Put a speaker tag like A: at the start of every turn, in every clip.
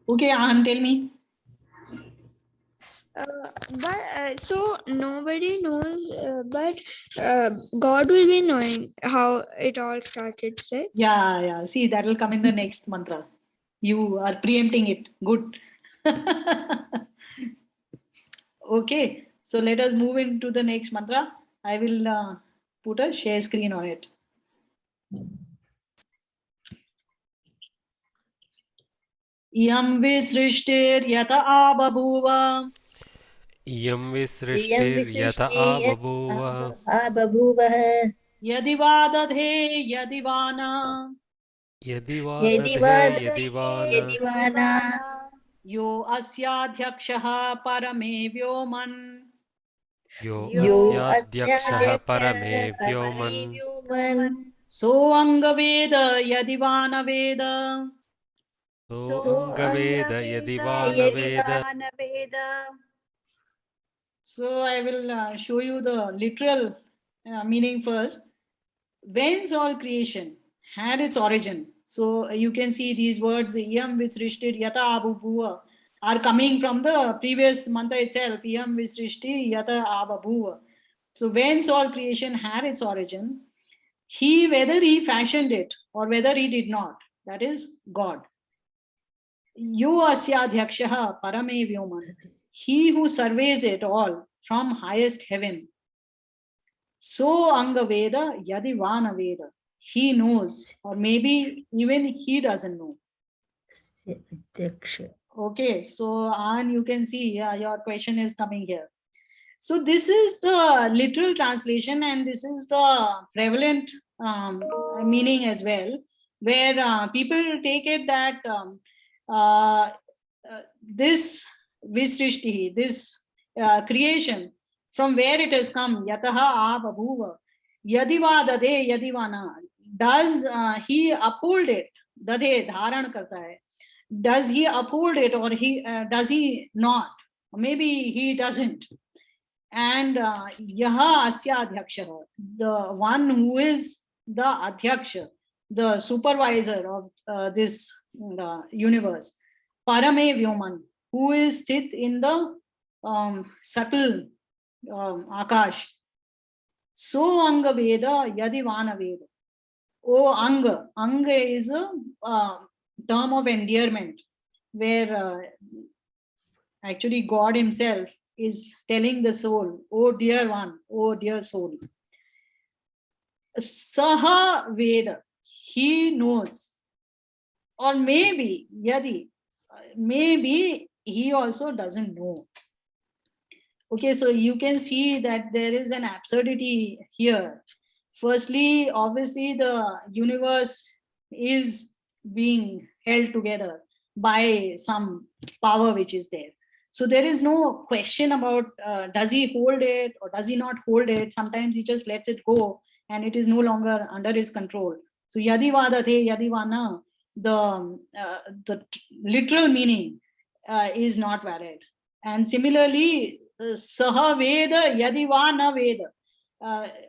A: Okay, Ahan, tell me.
B: So nobody knows, but God will be knowing how it all started, right?
A: Yeah. See, that will come in the next mantra. You are preempting it. Good. Okay, so let us move into the next mantra. I will put a share screen on it. Yam visrishtir ababhuva
C: इयं
D: इयं
C: विसृष्टिर्यत
D: विसृष्टे
C: आबभूव
D: बभूवः
A: यदि वा दधे यदि वा न
C: यदि वा
D: यदि वा
C: दधे यदि वा
D: दधे
C: न
D: यदि वा न
A: यो अस्याध्यक्षः परमे व्योमन्
C: यो
D: यो
C: अस्याध्यक्षः परमे
D: अस्याध्यक्षः परमे
C: व्योमन्
D: व्योमन्
A: सोऽङ्गवेद यदि वा न वेद
C: सोऽङ्गवेद यदि वा न
D: यदि
C: वेद.
D: वा
A: So I will show you the literal meaning first. Whence all creation had its origin. So you can see these words, Iyam Visrishtir Yata Abhubhuva, are coming from the previous mantra itself, Iyam Visrishtir Yata Abhubhuva. So whence all creation had its origin, whether he fashioned it or whether he did not, that is God. Yo Asyadhyakshaha Parame Vyoman, he who surveys it all from highest heaven. So Angaveda Yadivana Veda. He knows, or maybe even he doesn't know.
D: Adyaksha.
A: Okay, so An, you can see, yeah, your question is coming here. So this is the literal translation, and this is the prevalent meaning as well, where people take it that this Visrishti, this creation, from where it has come, Yataha Ababhuva, Yadiva Dade Yadivana, does he uphold it? Dade Dharan Karta hai. Does he uphold it or he does he not? Maybe he doesn't. And Yaha Asya Adhyaksha, the one who is the Adhyaksha, the supervisor of this universe, Parame Vyoman, who is sthit in the subtle Akash. So Anga Veda Yadivana Veda. Oh Anga. Anga is a term of endearment where actually God himself is telling the soul, oh dear one, oh dear soul. Saha Veda, he knows. Or maybe, Yadi, maybe he also doesn't know. Okay, so you can see that there is an absurdity here. Firstly, obviously, the universe is being held together by some power which is there. So there is no question about does he hold it or does he not hold it. Sometimes he just lets it go and it is no longer under his control. So yadivadate yadivana, the literal meaning is not valid. And similarly, saha veda yadiva na veda.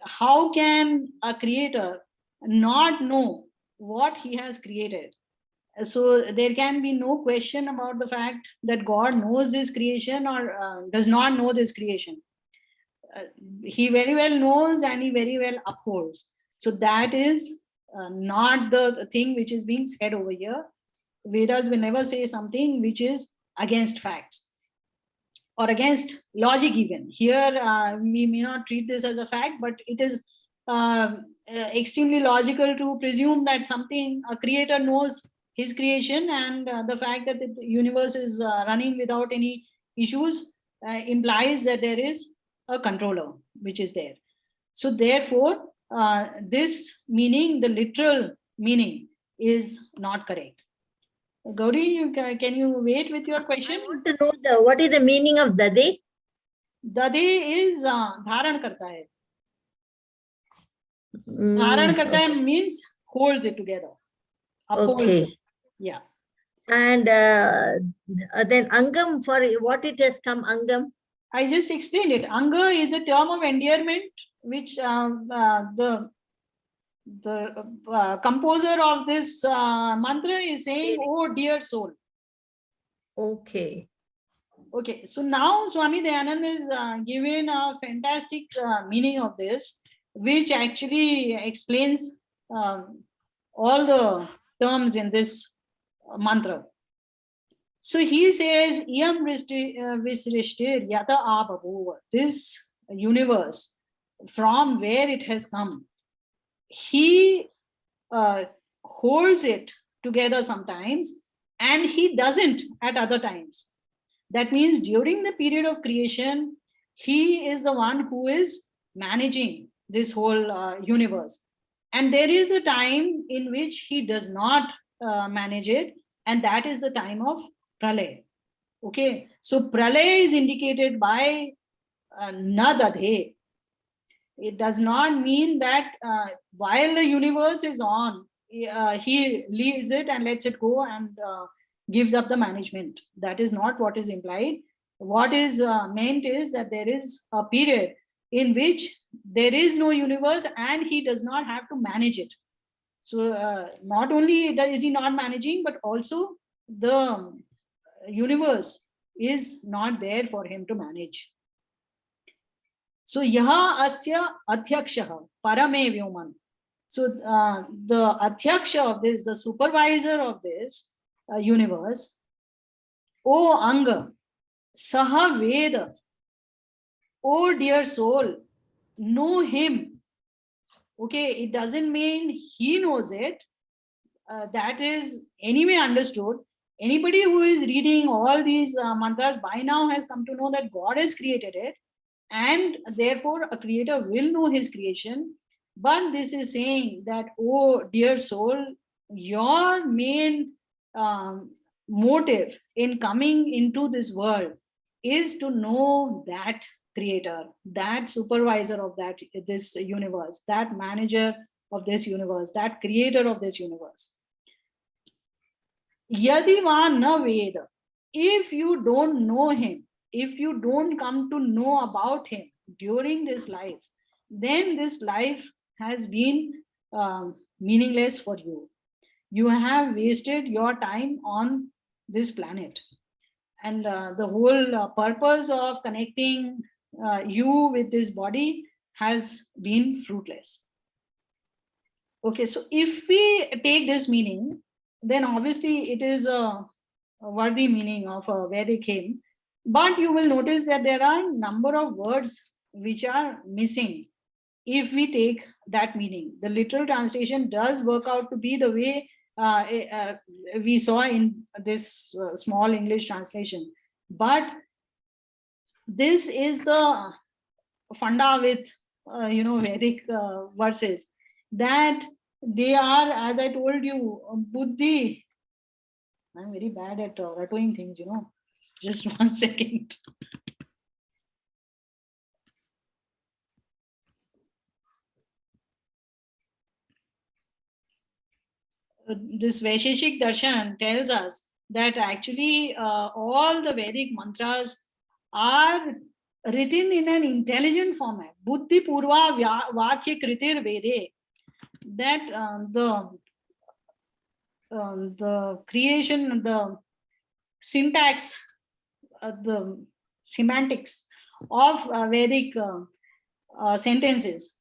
A: How can a creator not know what he has created? So there can be no question about the fact that God knows this creation or does not know this creation. He very well knows and he very well upholds. So that is not the thing which is being said over here. Vedas will never say something which is against facts or against logic even. Here we may not treat this as a fact, but it is extremely logical to presume that something, a creator knows his creation, and the fact that the universe is running without any issues implies that there is a controller which is there. So therefore this meaning, the literal meaning, is not correct. Gauri, can you wait with your
D: I
A: question?
D: want to know what is the meaning of dade?
A: Dade is dharan karta hai. Dharan karta hai means holds it together. Upholds
D: Okay.
A: it. Yeah.
D: And then angam, for what it has come, angam?
A: I just explained it. Anga is a term of endearment which the composer of this mantra is saying, oh dear soul.
D: Okay.
A: Okay, so now Swami Dayanand is given a fantastic meaning of this, which actually explains all the terms in this mantra. So he says, Iyam visrishtir yata abhavuva. This universe, from where it has come, he holds it together sometimes, and he doesn't at other times. That means during the period of creation, he is the one who is managing this whole universe. And there is a time in which he does not manage it, and that is the time of pralay. Okay, so pralay is indicated by nadadhe. It does not mean that while the universe is on, he leaves it and lets it go and gives up the management. That is not what is implied. What is meant is that there is a period in which there is no universe and he does not have to manage it. So not only is he not managing, but also the universe is not there for him to manage. So yaha asya adhyaksha parame vyuman. So the adhyaksha of this, the supervisor of this universe, O anga, saha veda, O dear soul, know him. Okay, it doesn't mean he knows it. That is anyway understood. Anybody who is reading all these mantras by now has come to know that God has created it, and therefore a creator will know his creation. But this is saying that, oh dear soul, your main motive in coming into this world is to know that creator, that supervisor of this universe, that manager of this universe, that creator of this universe. Yadi va na veda, if you don't know him, if you don't come to know about him during this life, then this life has been meaningless for you. You have wasted your time on this planet. And the whole purpose of connecting you with this body has been fruitless. Okay, so if we take this meaning, then obviously it is a worthy meaning of a Vedic hymn. But you will notice that there are a number of words which are missing if we take that meaning. The literal translation does work out to be the way we saw in this small English translation. But this is the funda with Vedic verses, that they are, as I told you, buddhi. I'm very bad at doing things, Just 1 second. This Vaisheshik Darshan tells us that actually all the Vedic mantras are written in an intelligent format. Buddhi Purva Vakya Kritir Vede. That the creation, the syntax, the semantics of Vedic sentences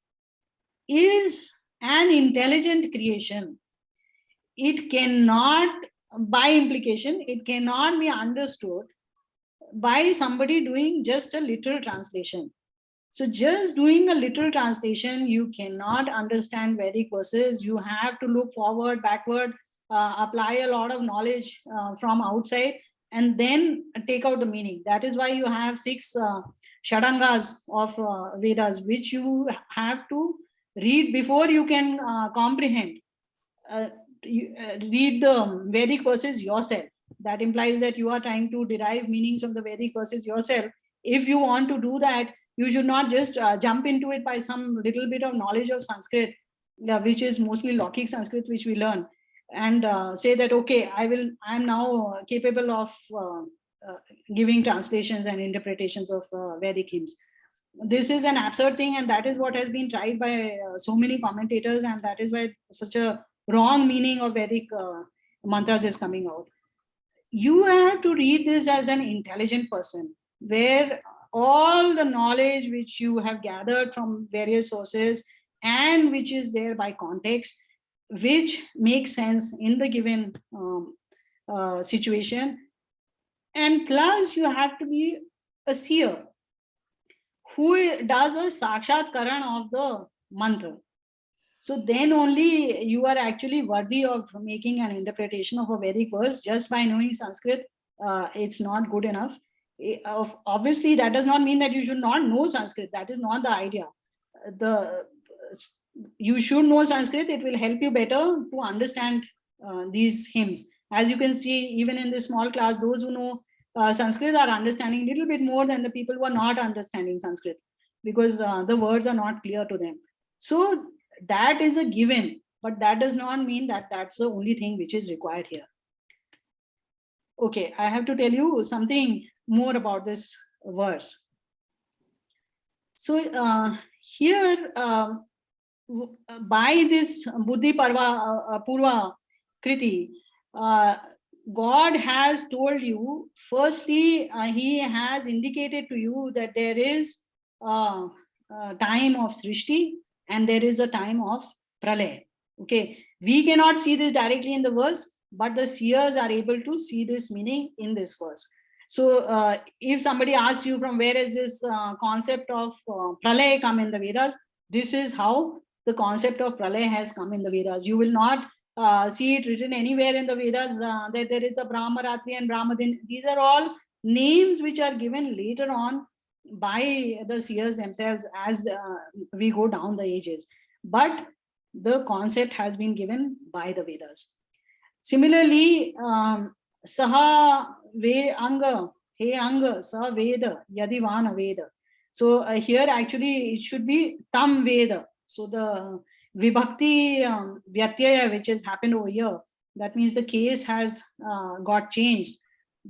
A: is an intelligent creation. It cannot, by implication, it cannot be understood by somebody doing just a literal translation. So just doing a literal translation, you cannot understand Vedic verses. You have to look forward, backward, apply a lot of knowledge from outside, and then take out the meaning. That is why you have 6 shadangas of Vedas, which you have to read before you can comprehend. Read the Vedic verses yourself. That implies that you are trying to derive meanings from the Vedic verses yourself. If you want to do that, you should not just jump into it by some little bit of knowledge of Sanskrit, which is mostly Lokik Sanskrit, which we learn, and say that, okay, I'm now capable of giving translations and interpretations of Vedic hymns. This is an absurd thing, and that is what has been tried by so many commentators, and that is why such a wrong meaning of Vedic mantras is coming out. you have to read this as an intelligent person, where all the knowledge which you have gathered from various sources and which is there by context, which makes sense in the given situation. And plus, you have to be a seer who does a sakshatkaran of the mantra. So then only you are actually worthy of making an interpretation of a Vedic verse. Just by knowing Sanskrit, it's not good enough. Obviously, that does not mean that you should not know Sanskrit. That is not the idea. The You should know Sanskrit. It will help you better to understand these hymns. As you can see, even in this small class, those who know Sanskrit are understanding a little bit more than the people who are not understanding Sanskrit, because the words are not clear to them. So that is a given, but that does not mean that that's the only thing which is required here. Okay, I have to tell you something more about this verse. So here, by this Buddhi Purva Kriti, God has told you, firstly, he has indicated to you that there is a time of Srishti and there is a time of Pralay. Okay, we cannot see this directly in the verse, but the seers are able to see this meaning in this verse. So if somebody asks you from where is this concept of Pralay come in the Vedas, this is how the concept of Pralay has come in the Vedas. You will not see it written anywhere in the Vedas that there is a Brahmaratri and Brahmadin. These are all names which are given later on by the seers themselves as we go down the ages. But the concept has been given by the Vedas. Similarly, Saha Ve Anga, He Anga, Sa Veda, Yadivana Veda. So here actually it should be Tam Veda. So the Vibhakti Vyatyaya which has happened over here, that means the case has got changed.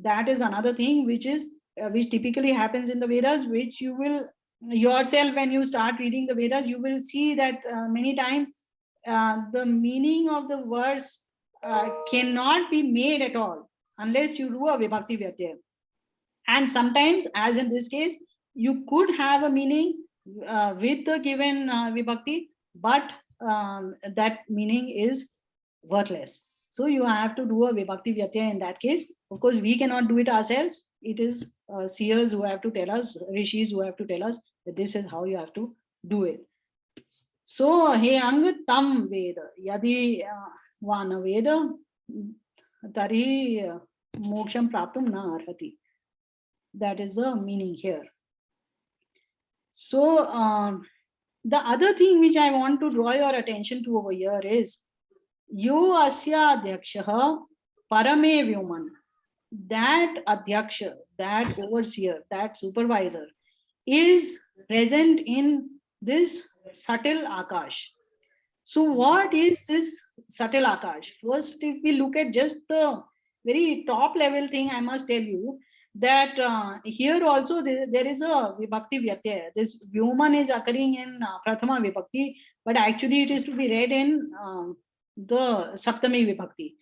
A: That is another thing which is which typically happens in the Vedas, which you will yourself, when you start reading the Vedas, you will see that many times the meaning of the verse cannot be made at all unless you do a Vibhakti Vyatyaya. And sometimes, as in this case, you could have a meaning with the given Vibhakti, but that meaning is worthless. So you have to do a Vibhakti Vyatyaya in that case. Of course, we cannot do it ourselves. It is seers who have to tell us, rishis who have to tell us that this is how you have to do it. So, he ang tam veda, yadi vana veda, tari moksham praptum na arhati. That is the meaning here. So, the other thing which I want to draw your attention to over here is Yo asya adhyakshaha parame vyuman. That adhyaksha, that overseer, that supervisor is present in this subtle akash. So what is this subtle akash? First, if we look at just the very top level thing, I must tell you that here also there is a Vibhakti Vyatyaya. This Vyuman is occurring in Prathama Vibhakti, but actually it is to be read in the Saptami Vibhakti.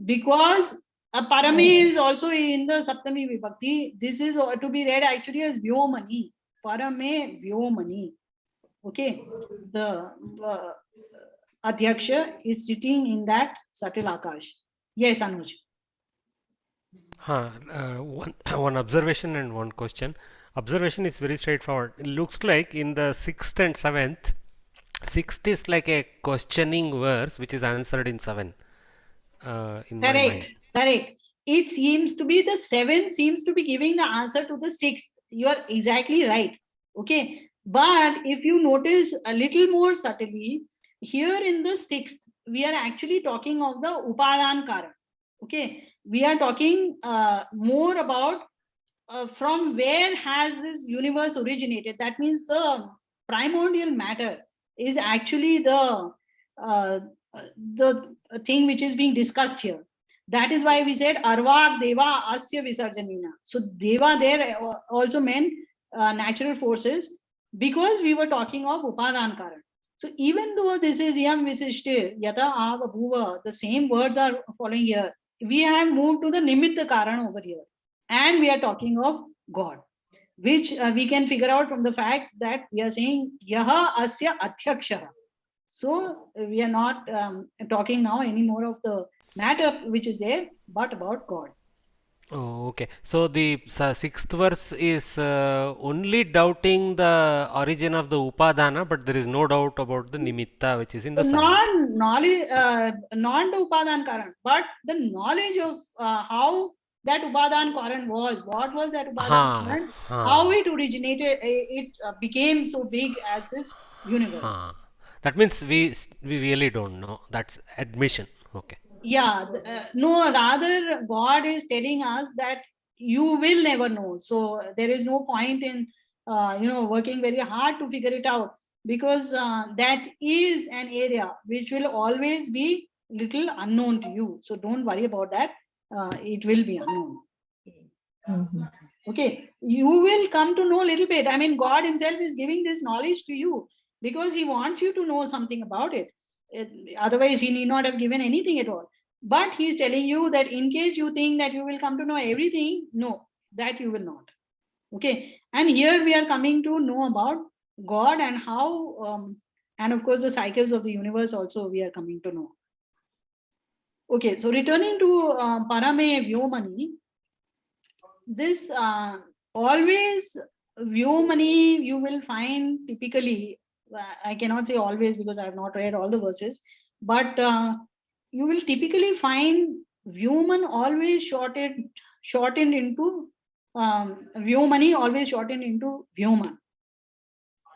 A: Because Parame is also in the Saptami Vibhakti. This is to be read actually as Vyomani. Parame Vyomani. Okay. The Adhyaksha is sitting in that subtle Akash. Yes, Anuj.
C: One observation and one question. Observation is very straightforward. It looks like in the 6th and 7th, 6th is like a questioning verse which is answered in 7. In my mind.
A: Correct. It seems to be the 7th seems to be giving the answer to the 6th. You are exactly right. Okay. But if you notice a little more subtly, here in the 6th, we are actually talking of the Upadan Karan. Okay. We are talking more about from where has this universe originated. That means the primordial matter is actually the thing which is being discussed here. That is why we said Arvak Deva Asya Visarjanina. So Deva there also meant natural forces, because we were talking of Upadan Karan. So even though this is Yam Visishtir, Yata Ava Bhuva, the same words are following here. we have moved to the Nimitta Karan over here, and we are talking of God, which we can figure out from the fact that we are saying Yaha Asya Adhyakshara. So we are not talking now anymore of the matter which is there, but about God.
C: Oh, okay. So the sixth verse is only doubting the origin of the Upadana, but there is no doubt about the Nimitta, which is in the seventh.
A: Non-knowledge, not the Upadan Karan, but the knowledge of how that Upadan Karan was. What was that Upadan
C: Ha,
A: Karan? How
C: ha,
A: it originated, it became so big as this universe.
C: ha. That means we really don't know. That's admission. Okay.
A: Yeah, no, rather God is telling us that you will never know. So there is no point in working very hard to figure it out, because that is an area which will always be little unknown to you. So don't worry about that. It will be unknown.
D: Mhm.
A: Okay, you will come to know a little bit. I mean, God himself is giving this knowledge to you because he wants you to know something about it. Otherwise he need not have given anything at all, but he's telling you that in case you think that you will come to know everything, no, that you will not. Okay, and here we are coming to know about God and how and of course the cycles of the universe also we are coming to know. Okay, so returning to Parame Vyomani, this always Vyomani you will find typically, I cannot say always because I have not read all the verses, but you will typically find Vyoman always shortened into Vyomani always shortened into Vyoma.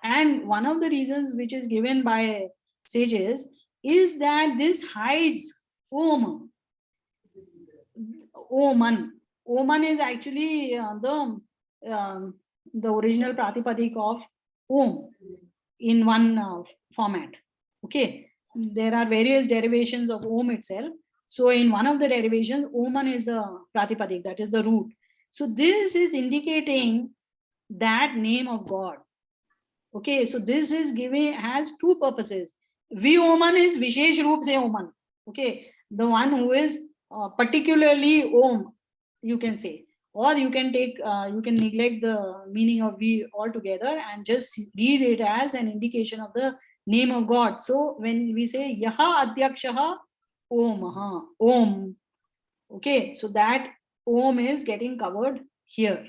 A: And one of the reasons which is given by sages is that this hides Om. Oman. Oman is actually the original Pratipadik of Om in one format. Okay, there are various derivations of Om itself. So in one of the derivations, Oman is the Pratipadik, that is the root. So this is indicating that name of God. Okay, so this is giving has two purposes. Vi Oman is Vishesh Roop se Oman. Okay, the one who is particularly Om, you can say, or you can take you can neglect the meaning of V altogether and just read it as an indication of the name of God. So when we say Yaha Adyakshaha Om, Om, okay, so that Om is getting covered here.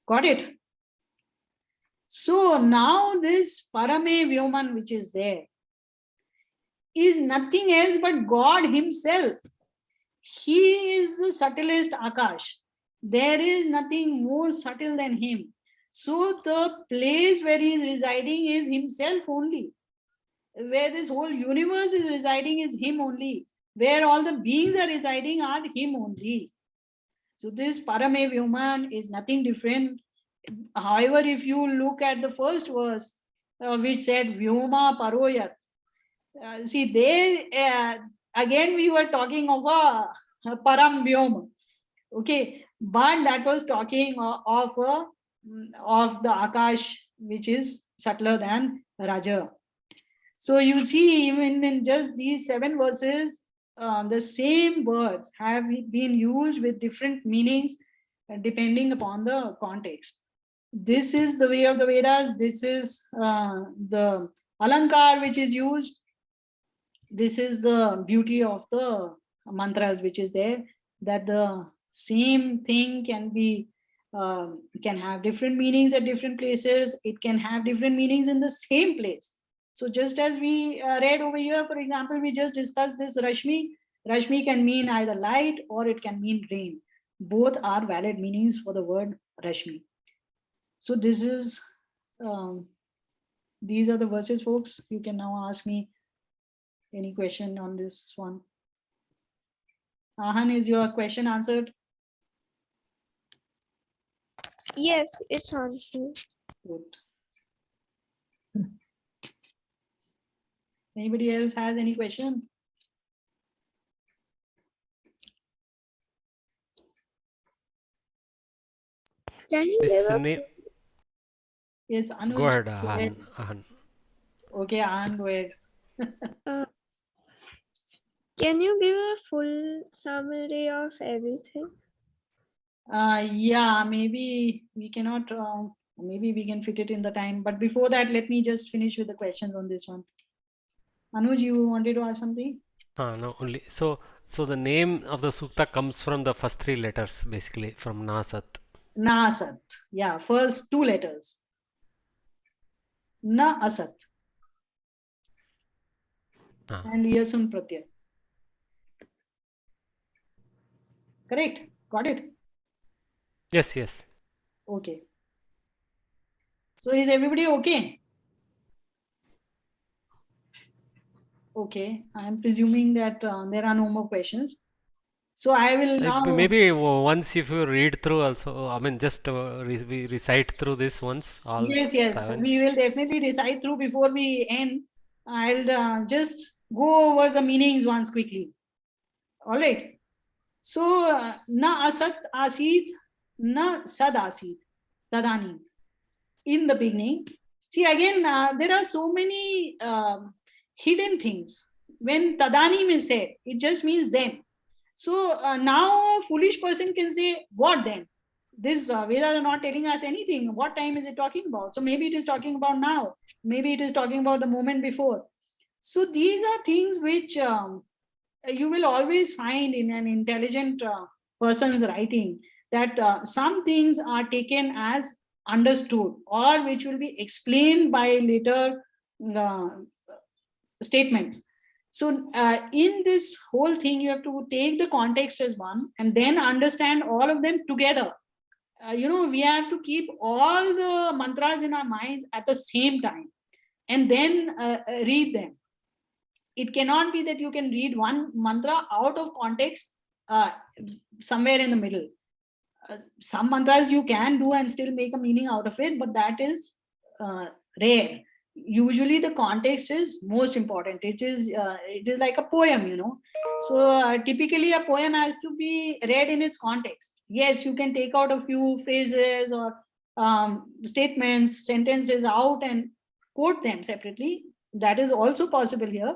A: Got it? So now this Parame Vyoman which is there is nothing else but God himself. He is the subtlest Akash. There is nothing more subtle than him. So the place where he is residing is himself only. Where this whole universe is residing is him only. Where all the beings are residing are him only. So this Parame Vyoman is nothing different. However, if you look at the first verse, which said Vyoma Paroyat, see there again we were talking of a Param Vyoma. Okay, but that was talking of the Akash, which is subtler than Raja. So you see, even in just these 7 verses, the same words have been used with different meanings depending upon the context. This is the way of the Vedas. This is the Alankar which is used. This is the beauty of the mantras which is there, that the same thing can have different meanings at different places. It can have different meanings in the same place. So just as we read over here, for example, we just discussed this Rashmi. Rashmi can mean either light or it can mean rain. Both are valid meanings for the word Rashmi. So this is these are the verses, folks. You can now ask me any question on this one. Ahan, is your question answered?
B: Yes, it's answered.
A: Good. Anybody else has any question?
B: Can you
C: This
B: give
C: name.
A: Yes, Anuj.
C: Go ahead,
A: Go ahead.
C: Ahan.
A: Okay, Ahan, go ahead.
B: uh, Can you give a full summary of everything?
A: Yeah, maybe we cannot, maybe we can fit it in the time. But before that, let me just finish with the questions on this one. Anuj, you wanted to ask something?
C: No, only so the name of the sukta comes from the first three letters, basically from Nasat.
A: Nasat. Yeah, first two letters. Na asat. And yasam pratyay. Correct? Got it?
C: Yes, yes.
A: Okay. So is everybody okay? Okay. I am presuming that there are no more questions. So I will now.
C: Maybe once if you read through also, I mean, just we recite through this once, all
A: Yes, yes.
C: seven.
A: We will definitely recite through before we end. I'll just go over the meanings once quickly. All right. So, na asat asit, na sad asit, tadani. In the beginning. See, again, there are so many hidden things. When tadanim is said, it just means then. So now a foolish person can say, what then? This Vedas are not telling us anything. What time is it talking about? So maybe it is talking about now. Maybe it is talking about the moment before. So these are things which you will always find in an intelligent person's writing, that some things are taken as understood or which will be explained by later uh, statements. So in this whole thing, you have to take the context as one and then understand all of them together. We have to keep all the mantras in our minds at the same time and then read them. It cannot be that you can read one mantra out of context somewhere in the middle. Some mantras you can do and still make a meaning out of it, but that is rare. Usually the context is most important. It is like a poem. So typically a poem has to be read in its context. Yes, you can take out a few phrases or statements, sentences out and quote them separately. That is also possible here,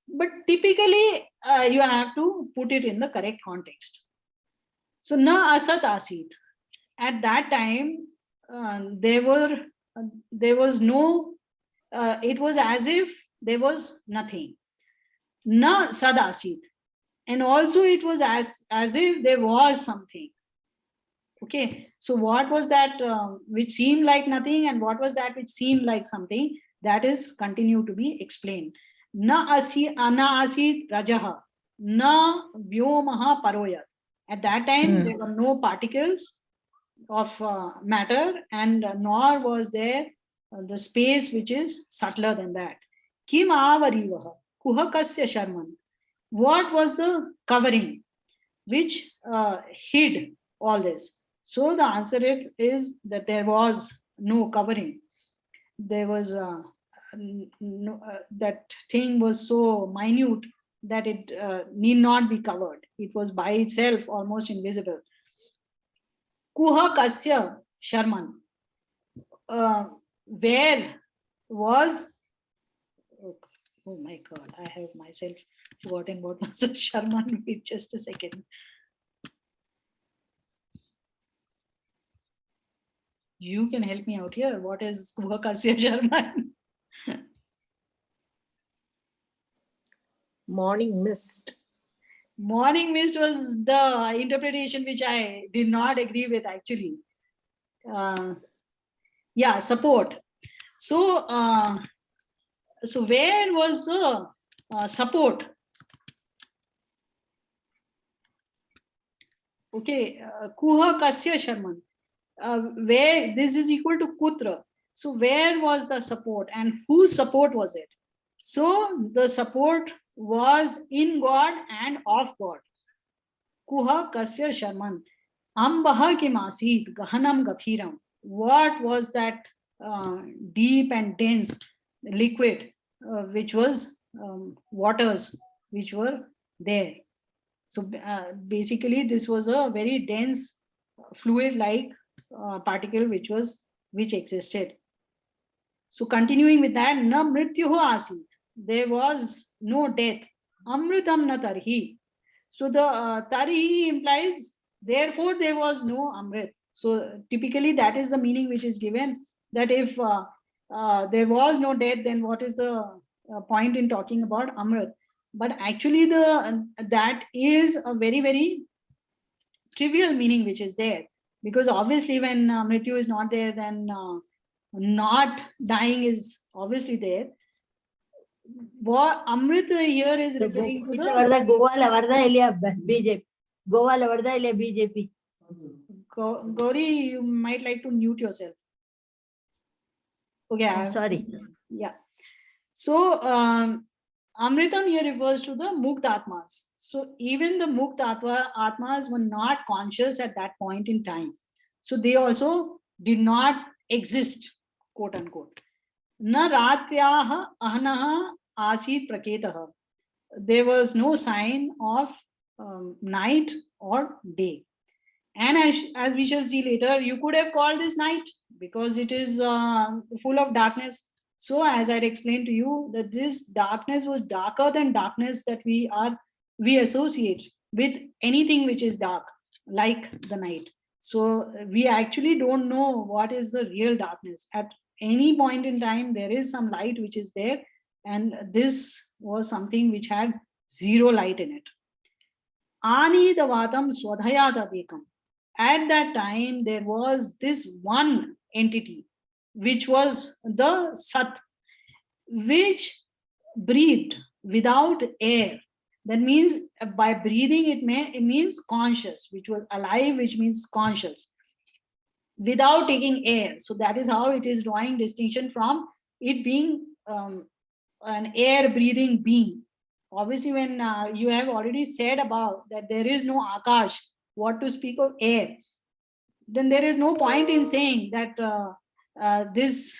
A: but typically you have to put it in the correct context. So na asat asit. At that time, there was no. It was as if there was nothing. Na sad asit, and also it was as if there was something. Okay, so what was that which seemed like nothing, and what was that which seemed like something? That is continue to be explained. Na asit rajaha, na vyomaha paroyat. At that time, there were no particles of matter, and nor was there the space which is subtler than that. Kim avarivaha, kuhakasya sharman. What was the covering which hid all this? So the answer is that there was no covering. There was that thing was so minute that it need not be covered. It was by itself almost invisible. Kuha kasya sharman. Where was, oh my god, I have myself forgotten what was the sharman. Wait just a second. You can help me out here. What is Kuha kasya sharman?
D: Morning mist.
A: Morning mist was the interpretation which I did not agree with actually. Yeah, support. So where was the support? Okay, kuha kasya sharman. Where this is equal to kutra. So where was the support and whose support was it? So the support was in God and of God. Kuha kasya sharman. Ambaha kim asit gahanam gaphiram. What was that deep and dense liquid which was waters which were there? So basically this was a very dense fluid like particle which existed. So continuing with that, na mrityuho asit. There was no death. Amritam na tarhi. So the tarhi implies therefore there was no Amrit. So typically that is the meaning which is given, that if there was no death, then what is the point in talking about Amrit? But actually that is a very, very trivial meaning which is there, because obviously when Mrityu is not there, then not dying is obviously there. What Amrit here is referring to
D: ಇಲ್ಲ
A: the
D: ವರ್ದ ಗೋವಾಲ ವರ್ದ ಇಲ್ಲ BJP, ಗೋವಾಲ ವರ್ದ ಇಲ್ಲ BJP.
A: Gauri, you might like to mute yourself. Okay.
D: Sorry.
A: Yeah. So Amritam here refers to the Mukt Atmas. So even the Mukt Atmas were not conscious at that point in time. So they also did not exist, quote unquote. Na ratryaha ahanaha asit praketaha. There was no sign of night or day. And as we shall see later, you could have called this night because it is full of darkness. So as I explained to you, that this darkness was darker than darkness that we associate with anything which is dark, like the night. So we actually don't know what is the real darkness. At any point in time, there is some light which is there, and this was something which had zero light in it. Ani davatam swadhayadadekam. At that time, there was this one entity, which was the Sat, which breathed without air. That means by breathing, it means conscious, which was alive, which means conscious, without taking air. So that is how it is drawing distinction from it being an air breathing being. Obviously, when you have already said about that there is no Akash, what to speak of air, then there is no point in saying that this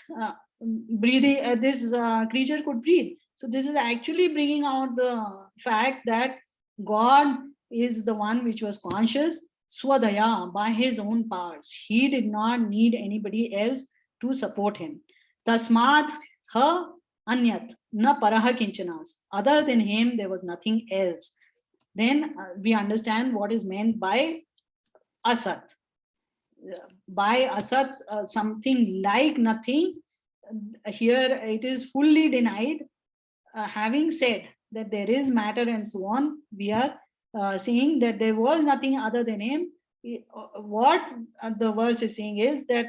A: creature could breathe. So this is actually bringing out the fact that God is the one which was conscious, swadaya, by his own powers. He did not need anybody else to support him. Tasmat ha anyat na paraha kinchanas. Other than him, there was nothing else. Then we understand what is meant by asat. By asat, something like nothing. Here it is fully denied. Having said that there is matter and so on, we are saying that there was nothing other than him. What the verse is saying is that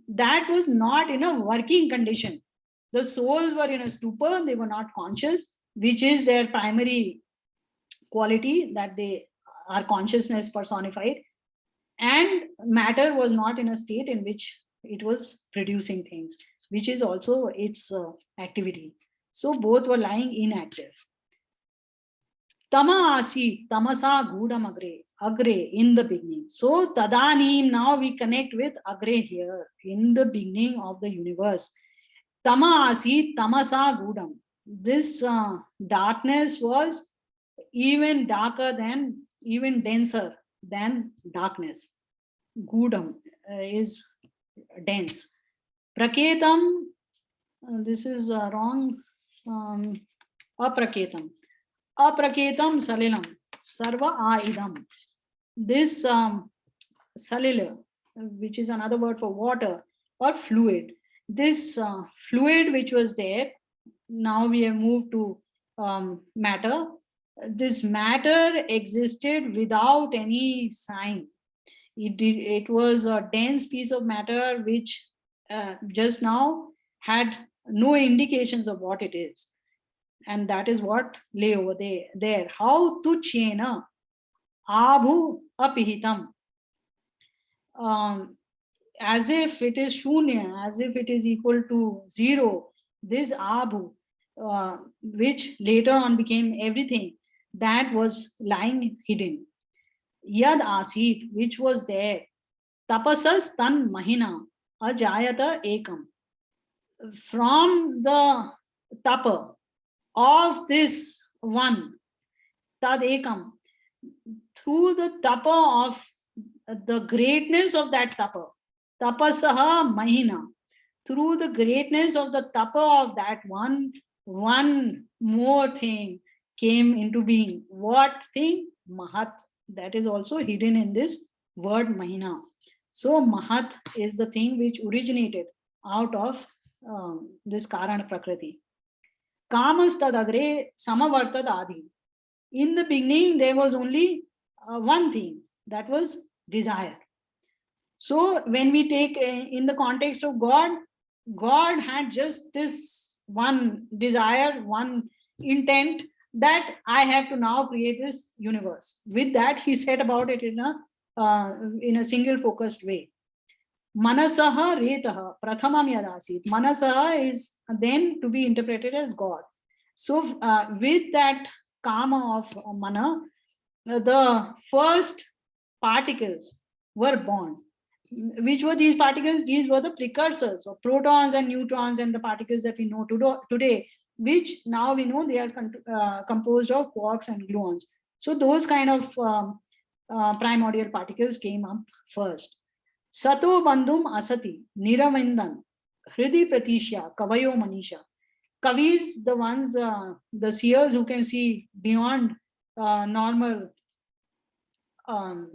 A: that was not in a working condition. The souls were in a stupor, they were not conscious, which is their primary quality, that they are consciousness personified. And matter was not in a state in which it was producing things, which is also its activity. So both were lying inactive. Tama asi tamasa gudam agre in the beginning. So tadanim, now we connect with agre here, in the beginning of the universe. Tama asi tamasa gudam. This darkness was even darker than, even denser than darkness. Gudam is dense. Praketam, this is wrong. Apraketam. Apraketam salilam. Sarva aidam. This salila, which is another word for water or fluid. This fluid which was there, now we have moved to matter. This matter existed without any sign. It was a dense piece of matter which just now had no indications of what it is. And that is what lay over there. How tuchena abhu apihitam. As if it is shunya, as if it is equal to zero. This abhu, which later on became everything, that was lying hidden. Yad asit, which was there. Tapasas tan mahina ajayata ekam. From the tapa of this one, tad ekam, through the tapa of the greatness of that tapa, tapasaha mahina, through the greatness of the tapa of that one more thing, came into being. What thing? Mahat. That is also hidden in this word Mahina. So Mahat is the thing which originated out of this Karana Prakriti. Kamastadagre samavartad adi. In the beginning, there was only one thing, that was desire. So when we take in the context of God, God had just this one desire, one intent, that I have to now create this universe. With that, he said about it in a single focused way. Manasaha retaha prathamam yadasit. Manasaha is then to be interpreted as God. So with that karma of mana, the first particles were born. Which were these particles? These were the precursors of protons and neutrons and the particles that we know today, which now we know they are composed of quarks and gluons. So those kind of primordial particles came up first. Sato bandhum asati niravindan hridi pratisha kavayo manisha. Kavis, the ones, the seers who can see beyond normal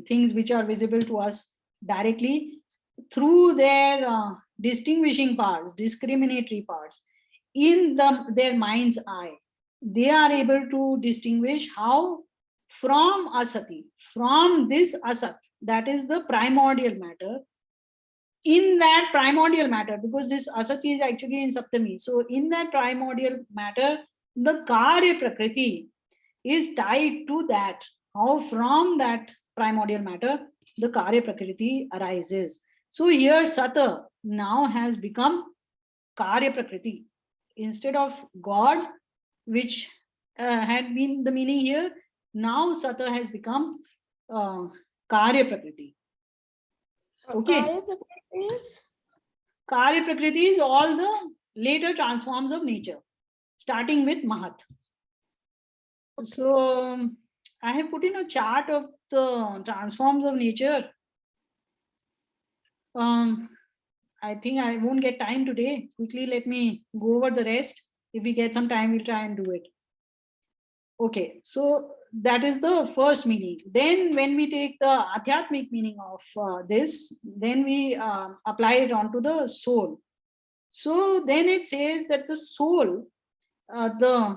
A: things which are visible to us directly, through their distinguishing parts, discriminatory parts in their mind's eye, they are able to distinguish how from asati, from this asat, that is the primordial matter, in that primordial matter, because this asati is actually in saptami, so in that primordial matter, the karya prakriti is tied to that, how from that primordial matter the karya prakriti arises. So here Sata now has become karya prakriti instead of God, which had been the meaning here. Now Sata has become karya prakriti. Okay. Karya prakriti is all the later transforms of nature, starting with Mahat. So I have put in a chart of the transforms of nature. I think I won't get time today. Quickly, let me go over the rest. If we get some time, we'll try and do it. Okay, so that is the first meaning. Then when we take the adhyatmic meaning of this, then we apply it onto the soul. So then it says that the soul, the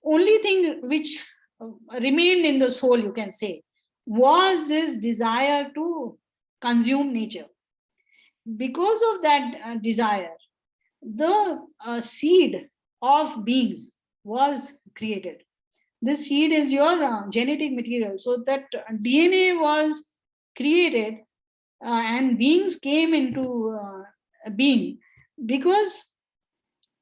A: only thing which remained in the soul, you can say, was his desire to consume nature. Because of that desire, the seed of beings was created. This seed is your genetic material. So that DNA was created and beings came into being because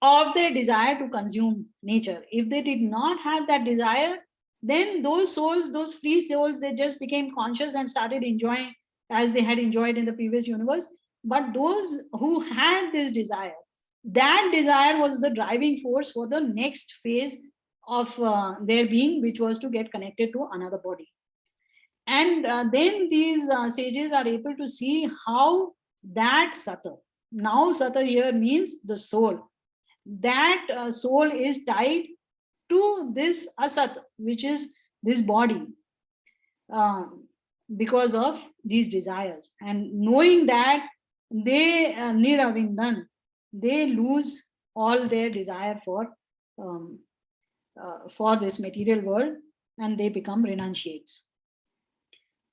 A: of their desire to consume nature. If they did not have that desire, then those souls, those free souls, they just became conscious and started enjoying as they had enjoyed in the previous universe. But those who had this desire, that desire was the driving force for the next phase of their being, which was to get connected to another body. And then these sages are able to see how that Sata, now Sata here means the soul, that soul is tied to this asat, which is this body, because of these desires. And knowing that, they niravindan, they lose all their desire for this material world, and they become renunciates.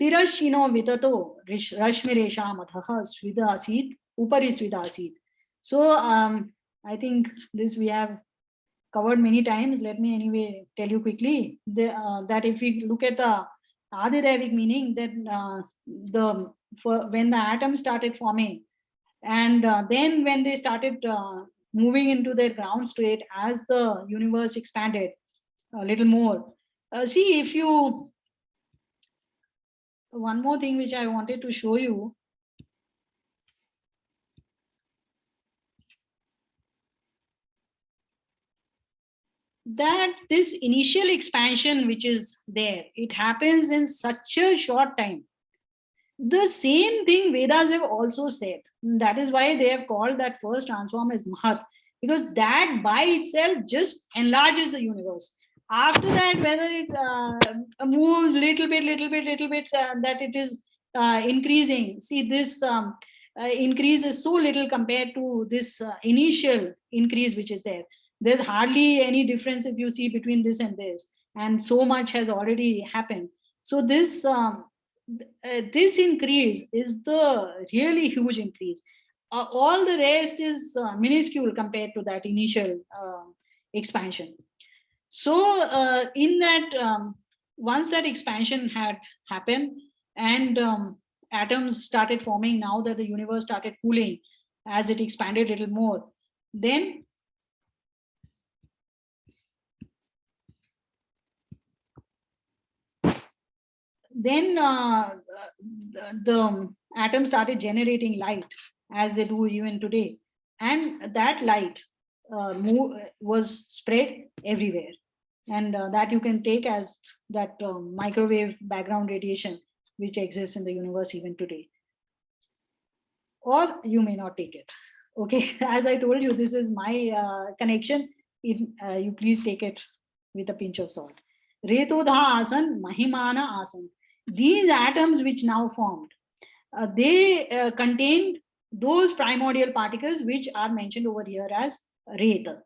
A: Tirashino vitato rashmiresham athaha svidasit upari svidasit. So I think this we have covered many times. Let me anyway tell you quickly that if we look at the Adidevic meaning, that when the atoms started forming, and then when they started moving into their ground state as the universe expanded a little more. See, if you, one more thing which I wanted to show you, that this initial expansion which is there, it happens in such a short time. The same thing Vedas have also said. That is why they have called that first transform as Mahat, because that by itself just enlarges the universe. After that, whether it moves little bit, that it is increasing. See, this increase is so little compared to this initial increase which is there. There's hardly any difference if you see between this and this, and so much has already happened. So this increase is the really huge increase. All the rest is minuscule compared to that initial expansion. So in that once that expansion had happened, and atoms started forming, now that the universe started cooling as it expanded a little more, then the atoms started generating light as they do even today, and that light was spread everywhere, and that you can take as that microwave background radiation which exists in the universe even today, or you may not take it. Okay, as I told you, this is my connection. You please take it with a pinch of salt. Retodha asan, mahimana asan. These atoms which now formed, they contained those primordial particles which are mentioned over here as reta.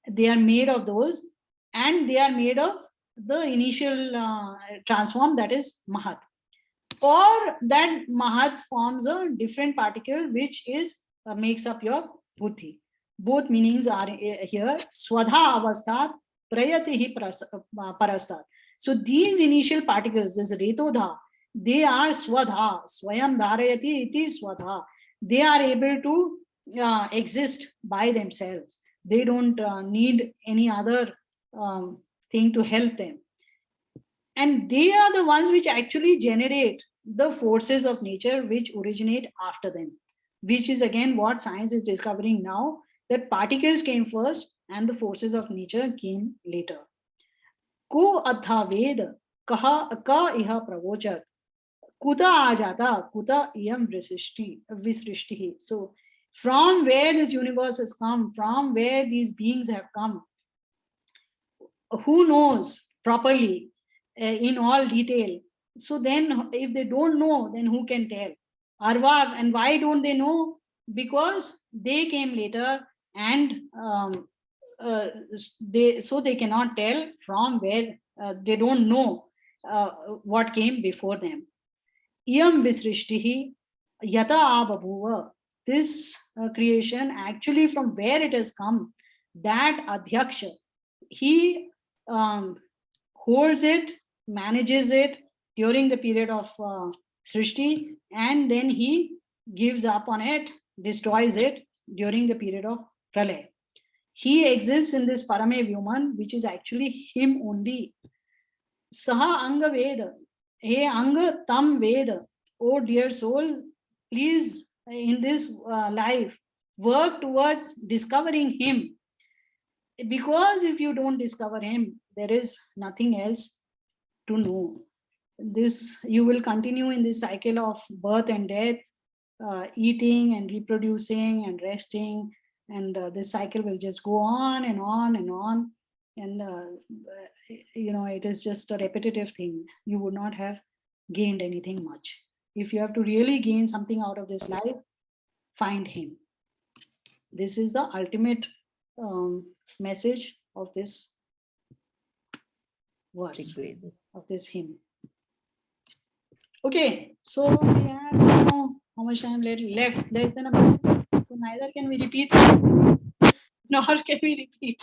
A: They are made of those, and they are made of the initial transform, that is mahat. Or that mahat forms a different particle which is makes up your buddhi. Both meanings are here. Swadha avasthat, prayatihi parastat. So these initial particles, this retodha, they are swadha, swayam dharayati iti swadha. They are able to exist by themselves. They don't need any other thing to help them. And they are the ones which actually generate the forces of nature which originate after them, which is again what science is discovering now, that particles came first and the forces of nature came later. Ko atha ved kaha ka iha pravochat kuta ajata kuta iyam visrishti. So from where this universe has come, from where these beings have come, who knows properly in all detail? So then if they don't know, then who can tell? Arvag. And why don't they know? Because they came later, and they cannot tell from where, they don't know what came before them. Iyam visrishtihi yata ababhuva. This creation, actually from where it has come, that adhyaksha, he holds it, manages it during the period of Srishti, and then he gives up on it, destroys it during the period of Pralay. He exists in this Parame Vyuman, which is actually him only. Saha Anga Veda. Hey Anga Tam Veda. Oh dear soul, please in this life work towards discovering him. Because if you don't discover him, there is nothing else to know. This, you will continue in this cycle of birth and death, eating and reproducing and resting, and this cycle will just go on and on and on. And it is just a repetitive thing. You would not have gained anything much. If you have to really gain something out of this life, find him. This is the ultimate message of this verse,
D: Rgveda.
A: of this hymn. Okay, so we have, I don't know how much time left, less than a minute. So neither can we repeat, nor can we repeat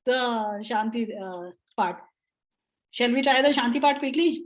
A: the Shanti part. Shall we try the Shanti part quickly?